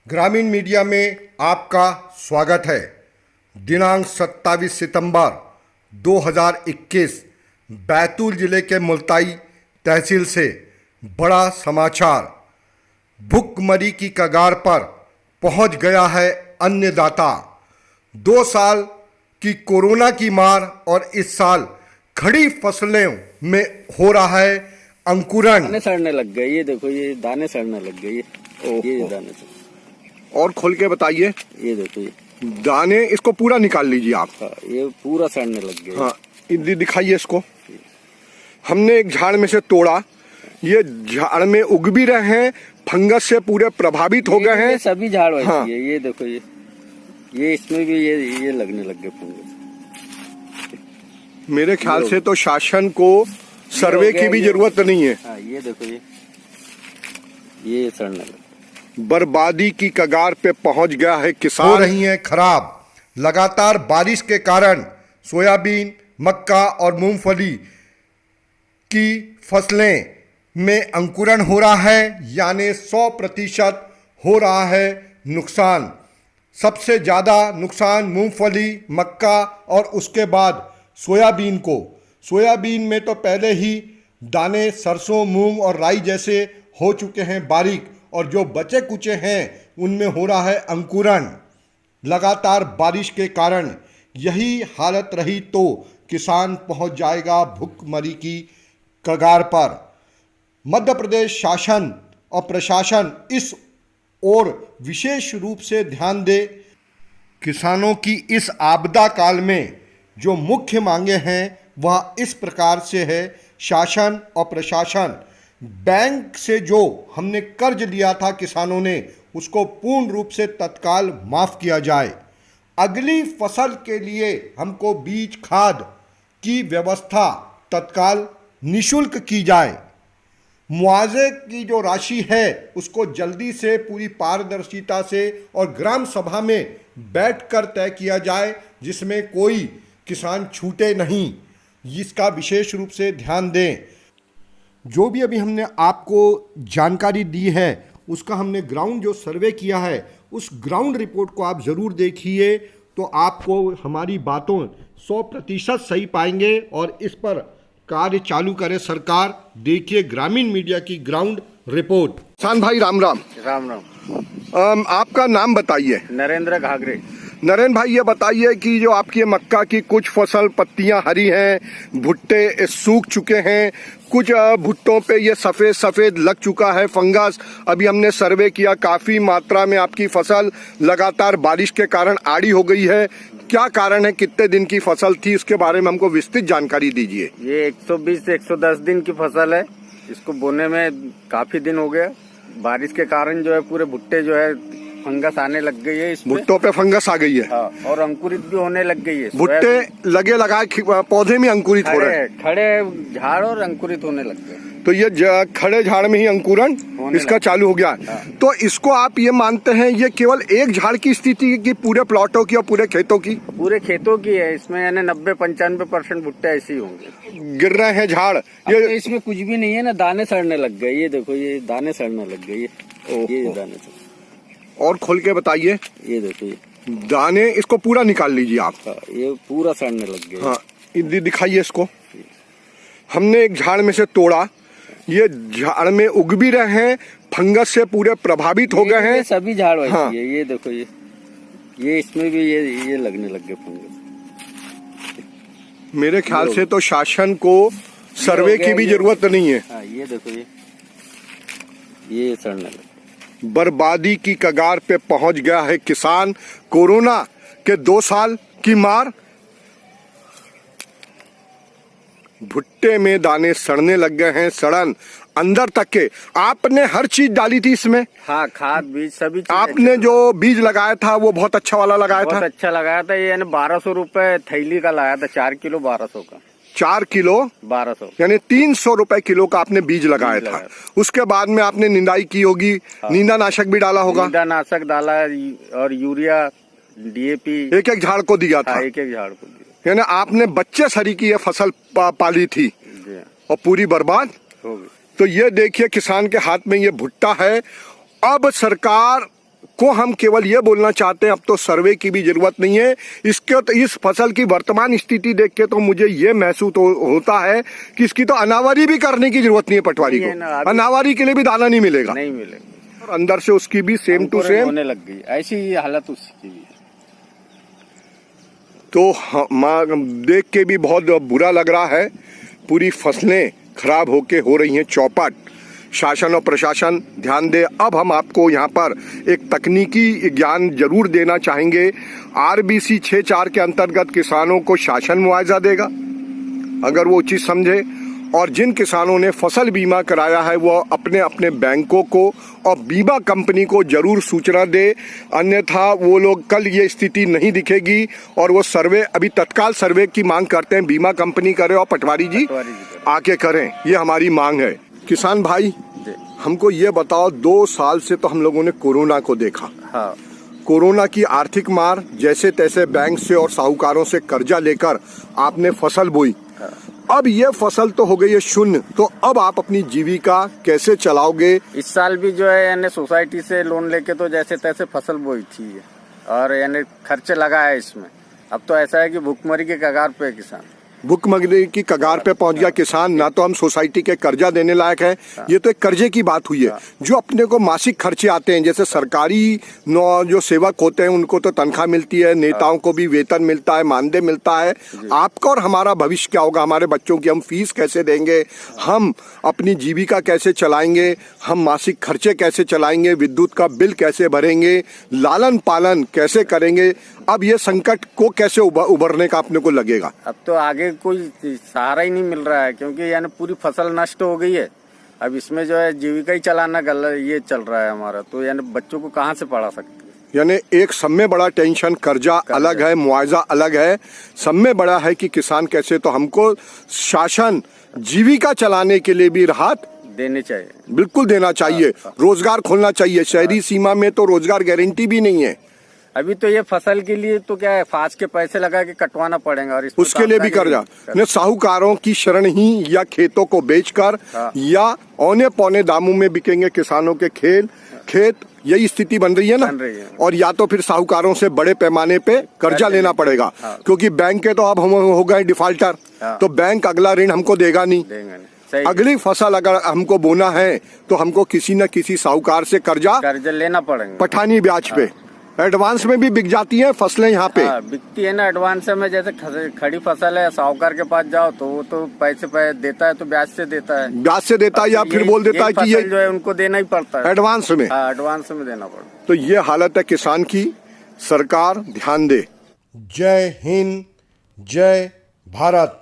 ग्रामीण मीडिया में आपका स्वागत है। दिनांक 27 सितंबर 2021 बैतूल जिले के मुल्ताई तहसील से बड़ा समाचार। भुखमरी की कगार पर पहुंच गया है अन्नदाता। 2 साल की कोरोना की मार और इस साल खड़ी फसलों में हो रहा है अंकुरण। दाने सड़ने लग गए, ये देखो, ये दाने सड़ने लग गए, ये दाने सड़। और खोल के बताइए। ये देखो, ये दाने इसको पूरा निकाल लीजिए आप। हाँ, ये पूरा सड़ने लग गए। हाँ, दिखाइए इसको। हमने एक झाड़ में से तोड़ा, ये झाड़ में उग भी रहे हैं, फंगस से पूरे प्रभावित हो गए हैं। सभी झाड़ वैसी हाँ। है, ये देखो, ये इसमें भी ये लगने लग गए फंगस। मेरे ख्याल से तो शासन को सर्वे की भी जरूरत नहीं है। हाँ, ये देखो, ये सड़ने लग। बर्बादी की कगार पे पहुंच गया है हो किसान। रही हैं खराब। लगातार बारिश के कारण सोयाबीन, मक्का और मूंगफली की फसलें में अंकुरण हो रहा है, यानी 100% हो रहा है नुकसान। सबसे ज़्यादा नुकसान मूंगफली, मक्का और उसके बाद सोयाबीन को। सोयाबीन में तो पहले ही दाने सरसों, मूंग और राई जैसे हो चुके हैं बारीक, और जो बचे कुचे हैं उनमें हो रहा है अंकुरण। लगातार बारिश के कारण यही हालत रही तो किसान पहुंच जाएगा भुखमरी की कगार पर। मध्य प्रदेश शासन और प्रशासन इस ओर विशेष रूप से ध्यान दे। किसानों की इस आपदा काल में जो मुख्य मांगे हैं वह इस प्रकार से है। शासन और प्रशासन, बैंक से जो हमने कर्ज लिया था किसानों ने, उसको पूर्ण रूप से तत्काल माफ़ किया जाए। अगली फसल के लिए हमको बीज खाद की व्यवस्था तत्काल निःशुल्क की जाए। मुआवजे की जो राशि है उसको जल्दी से पूरी पारदर्शिता से और ग्राम सभा में बैठकर तय किया जाए, जिसमें कोई किसान छूटे नहीं। इसका विशेष रूप से ध्यान दें। जो भी अभी हमने आपको जानकारी दी है उसका हमने ग्राउंड जो सर्वे किया है उस ग्राउंड रिपोर्ट को आप ज़रूर देखिए, तो आपको हमारी बातों 100% सही पाएंगे और इस पर कार्य चालू करे सरकार। देखिए ग्रामीण मीडिया की ग्राउंड रिपोर्ट। किसान भाई राम राम। राम राम। आपका नाम बताइए। नरेंद्र घाघरे। नरेंद्र भाई, ये बताइए कि जो आपकी ये मक्का की कुछ फसल पत्तियां हरी हैं, भुट्टे सूख चुके हैं, कुछ भुट्टों पे ये सफ़ेद सफ़ेद लग चुका है फंगस। अभी हमने सर्वे किया, काफ़ी मात्रा में आपकी फसल लगातार बारिश के कारण आड़ी हो गई है। क्या कारण है, कितने दिन की फसल थी, इसके बारे में हमको विस्तृत जानकारी दीजिए। ये 120 से 110 दिन की फसल है। इसको बोने में काफी दिन हो गया। बारिश के कारण जो है पूरे भुट्टे जो है फंगस आने लग गई है इसमें। भुट्टों पे फंगस आ गई है। हाँ, और अंकुरित भी होने लग गई है। भुट्टे लगे लगाए पौधे में अंकुरित हो रहे हैं। खड़े झाड़ और अंकुरित होने लग गए। तो ये खड़े झाड़ में ही अंकुरण इसका चालू हो गया। हाँ। तो इसको आप ये मानते हैं ये केवल एक झाड़ की स्थिति की, पूरे प्लॉटों की और पूरे खेतों की? पूरे खेतों की है। इसमें यानी 90-95% भुट्टे ऐसे ही होंगे। गिर रहे हैं झाड़। ये इसमें कुछ भी नहीं है ना, दाने सड़ने लग गए। ये देखो, ये दाने सड़ने लग गए, ये दाने सड़। और खोल के बताइए। ये देखो, ये दाने इसको पूरा निकाल लीजिए आप। हाँ, ये पूरा सड़ने लग गए। हाँ, दिखाइए इसको। हमने एक झाड़ में से तोड़ा, ये झाड़ में उग भी रहे हैं, फंगस से पूरे प्रभावित हो गए हैं। सभी झाड़ वैसी हाँ। है, ये देखो, ये इसमें भी ये लगने लग गए फंगस। मेरे ख्याल से तो शासन को सर्वे की भी जरूरत नहीं है। हाँ, ये देखो, ये सड़ने लग। बर्बादी की कगार पे पहुंच गया है किसान। कोरोना के 2 साल की मार, भुट्टे में दाने सड़ने लग गए हैं, सड़न अंदर तक के। आपने हर चीज डाली थी इसमें। हाँ, खाद बीज सभी। आपने जो बीज लगाया था वो बहुत अच्छा वाला लगाया था। बहुत अच्छा लगाया था। ये यानी 1200 रुपए थैली का लाया था, 4 किलो 1200 का। 4 किलो 1200, यानी 300 रुपए किलो का आपने बीज लगाया था। उसके बाद में आपने निंदाई की होगी। हाँ। नींदानाशक भी डाला होगा। नींदानाशक डाला और यूरिया, DAP एक एक झाड़ को दिया था। एक झाड़ को दिया। यानी आपने बच्चे सरी की ये फसल पाली थी और पूरी बर्बाद हो गई। तो ये देखिए किसान के हाथ में ये भुट्टा है। अब सरकार को हम केवल ये बोलना चाहते हैं, अब तो सर्वे की भी जरूरत नहीं है इसके। तो इस फसल की वर्तमान स्थिति देख के तो मुझे ये महसूस होता है कि इसकी तो अनावरी भी करने की जरूरत नहीं है पटवारी नहीं है ना, को। अनावरी के लिए भी दाना नहीं मिलेगा, नहीं मिलेगा। और अंदर से उसकी भी सेम टू सेम होने लग गई, ऐसी ही हालत उसकी भी है। तो देख के भी बहुत बुरा लग रहा है। पूरी फसलें खराब होके हो रही हैं चौपट। शासन और प्रशासन ध्यान दे। अब हम आपको यहाँ पर एक तकनीकी ज्ञान जरूर देना चाहेंगे। RBC 6.4 के अंतर्गत किसानों को शासन मुआवजा देगा अगर वो उचित समझे, और जिन किसानों ने फसल बीमा कराया है वो अपने अपने बैंकों को और बीमा कंपनी को जरूर सूचना दे, अन्यथा वो लोग कल ये स्थिति नहीं दिखेगी। और वो सर्वे अभी तत्काल सर्वे की मांग करते हैं, बीमा कंपनी करे और पटवारी जी आके करें, ये हमारी मांग है। किसान भाई हमको ये बताओ, 2 साल से तो हम लोगों ने कोरोना को देखा। हाँ। कोरोना की आर्थिक मार, जैसे तैसे बैंक से और साहूकारों से कर्जा लेकर आपने फसल बोई। अब ये फसल तो हो गई है शून्य, तो अब आप अपनी जीविका कैसे चलाओगे? इस साल भी जो है यानी सोसाइटी से लोन लेके तो जैसे तैसे फसल बोई थी और यानी खर्चे लगा है इसमें। अब तो ऐसा है कि भूखमरी के कगार पे है किसान, भुखमरी की कगार पे पहुंच गया किसान। ना तो हम सोसाइटी के कर्जा देने लायक है, ये तो एक कर्जे की बात हुई है। जो अपने को मासिक खर्चे आते हैं, जैसे सरकारी जो सेवक होते हैं उनको तो तनख्वाह मिलती है, नेताओं को भी वेतन मिलता है, मानदेय मिलता है। आपका और हमारा भविष्य क्या होगा? हमारे बच्चों की हम फीस कैसे देंगे, हम अपनी जीविका कैसे चलाएंगे, हम मासिक खर्चे कैसे चलाएंगे, विद्युत का बिल कैसे भरेंगे, लालन पालन कैसे करेंगे? अब ये संकट को कैसे उभरने का अपने को लगेगा? अब तो आगे कोई सहारा ही नहीं मिल रहा है, क्योंकि यानी पूरी फसल नष्ट हो गई है। अब इसमें जो है जीविका ही चलाना गलत ये चल रहा है हमारा, तो यानी बच्चों को कहाँ से पढ़ा सकते हैं? यानी एक सब में बड़ा टेंशन, कर्जा अलग है, मुआवजा अलग है, सब में बड़ा है कि किसान कैसे। तो हमको शासन जीविका चलाने के लिए भी राहत देने चाहिए, बिल्कुल देना चाहिए। रोजगार खोलना चाहिए। शहरी सीमा में तो रोजगार गारंटी भी नहीं है। अभी तो ये फसल के लिए तो क्या है, फाज के पैसे लगा के कटवाना पड़ेगा, और उसके लिए भी कर्जा ने साहूकारों की शरण ही, या खेतों को बेचकर या औने पौने दामों में बिकेंगे किसानों के खेत। यही स्थिति बन रही है ना। और या तो फिर साहूकारों से बड़े पैमाने पे कर्जा लेना पड़ेगा, क्योंकि बैंक के तो अब हम हो गए डिफाल्टर, तो बैंक अगला ऋण हमको देगा नहीं। अगली फसल अगर हमको बोना है तो हमको किसी न किसी साहूकार से कर्जा लेना पड़ेगा, पठानी ब्याज पे। एडवांस में भी बिक जाती हैं फसलें यहाँ पे। बिकती है ना एडवांस में। जैसे खड़ी फसल है, साहूकार के पास जाओ तो वो तो पैसे देता है, तो ब्याज से देता है, या फिर बोल देता है कि ये जो है उनको देना ही पड़ता है एडवांस में। एडवांस में देना पड़ता है। तो ये हालत है किसान की, सरकार ध्यान दे। जय हिंद, जय भारत।